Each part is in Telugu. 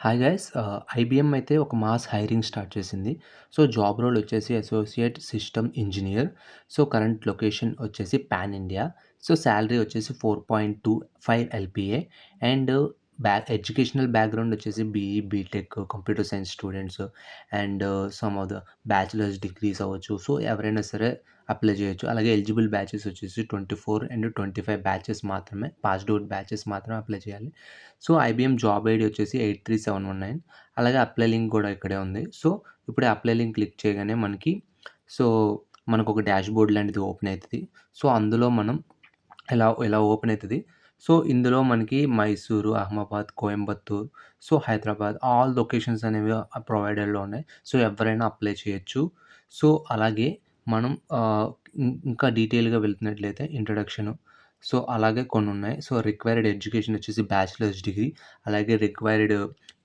హాయ్ గైస్ ఐబీఎం అయితే ఒక మాస్ హైరింగ్ స్టార్ట్ చేసింది. సో, జాబ్ రోల్ వచ్చేసి associate system engineer. So, current location వచ్చేసి పాన్ ఇండియా. సో, సాలరీ వచ్చేసి 4.25 ఎల్‌పీఏ అండ్ ఎడ్యుకేషనల్ బ్యాక్‌గ్రౌండ్ వచ్చేసి BE, BTech, computer science students and some of the bachelor's degrees అవ్వచ్చు. సో, ఎవరైనా సరే అప్లై చేయొచ్చు. అలాగే ఎలిజిబుల్ బ్యాచెస్ వచ్చేసి 24 అండ్ 25 బ్యాచెస్ మాత్రమే. పాస్డ్ ఔట్ బ్యాచెస్ మాత్రమే అప్లై చేయాలి. సో, ఐబీఎం జాబ్ ఐడీ వచ్చేసి 83719. అలాగే అప్లై లింక్ కూడా ఇక్కడే ఉంది. సో, ఇప్పుడు అప్లై లింక్ క్లిక్ చేయగానే సో, మనకొక డాష్‌బోర్డ్ లాంటిది ఓపెన్ అయితది. సో, అందులో మనం ఇలా ఓపెన్ అయితది. సో, ఇందులో మనకి Mysuru, Ahmedabad, Coimbatore, so, Hyderabad all locations అనేవి ప్రొవైడెడ్‌లో ఉన్నాయి. సో, ఎవరైనా అప్లై చేయొచ్చు. సో, అలాగే మనం ఇంకా డీటెయిల్‌గా వెళ్తున్నట్లయితే ఇంట్రడక్షను. సో, అలాగే కొన్నున్నాయి. సో, రిక్వైర్డ్ ఎడ్యుకేషన్ వచ్చేసి బ్యాచిలర్స్ డిగ్రీ, అలాగే required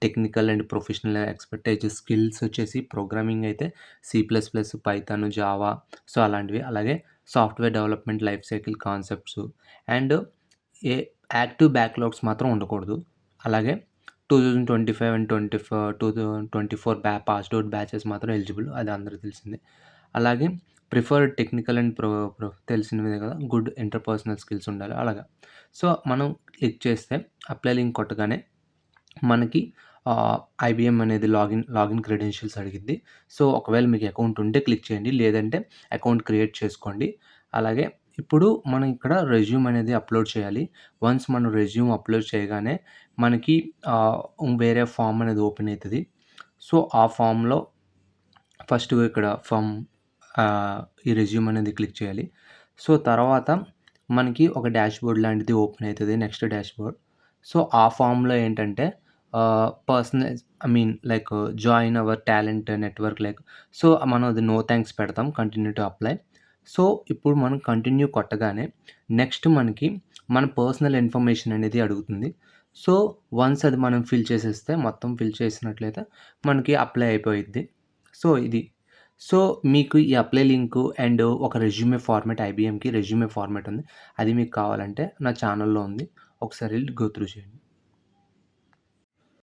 technical and professional expertise skills వచ్చేసి ప్రోగ్రామింగ్ అయితే C plus plus, Python, Java so, అలాంటివి. అలాగే software development life cycle concepts and a active backlogs మాత్రం ఉండకూడదు. అలాగే 2025 అండ్ 2024 పాస్డ్ ఔట్ బ్యాచెస్ మాత్రం ఎలిజిబుల్. అది అందరికి తెలిసిందే. అలాగే preferred technical and pro pro తెలిసినదే కదా! గుడ్ ఇంటర్పర్సనల్ స్కిల్స్ ఉండాలి అలాగా. సో, మనం క్లిక్ చేస్తే అప్లై లింక్ కొట్టగానే మనకి ఐబీఎం అనేది లాగిన్ క్రెడెన్షియల్స్ అడిగిద్ది. సో, ఒకవేళ మీకు అకౌంట్ ఉంటే క్లిక్ చేయండి. లేదంటే అకౌంట్ క్రియేట్ చేసుకోండి. అలాగే ఇప్పుడు మనం ఇక్కడ రెజ్యూమ్ అనేది అప్‌లోడ్ చేయాలి. వన్స్ మనం రెజ్యూమ్ అప్‌లోడ్ చేయగానే మనకి వేరే ఫార్మ్ అనేది ఓపెన్ అయితది. సో, ఆ ఫార్మ్‌లో ఫస్ట్ ఇక్కడ ఈ రెజ్యూమ్ అనేది క్లిక్ చేయాలి. సో, తర్వాత మనకి ఒక డాష్‌బోర్డ్ లాంటిది ఓపెన్ అయితది. Next dashboard. సో, ఆ ఫార్మ్‌లో ఏంటంటే personalize like join our talent network so, మనం అది నో థాంక్స్ పెడతాం. Continue to apply. సో, ఇప్పుడు మనం కంటిన్యూ కొట్టగానే నెక్స్ట్ మనకి మన పర్సనల్ ఇన్ఫర్మేషన్ అనేది అడుగుతుంది. సో, వన్స్ అది మనం మొత్తం ఫిల్ చేసినట్లయితే మనకి అప్లై అయిపోయిద్ది. సో, ఇది. సో, మీకు ఈ అప్లై లింకు అండ్ ఒక రెజ్యూమే ఫార్మాట్ ఐబీఎంకి రెజ్యూమే ఫార్మాట్ ఉంది. అది మీకు కావాలంటే నా ఛానెల్‌లో ఉంది. ఒకసారి ఎళ్లి గో త్రూ చేయండి.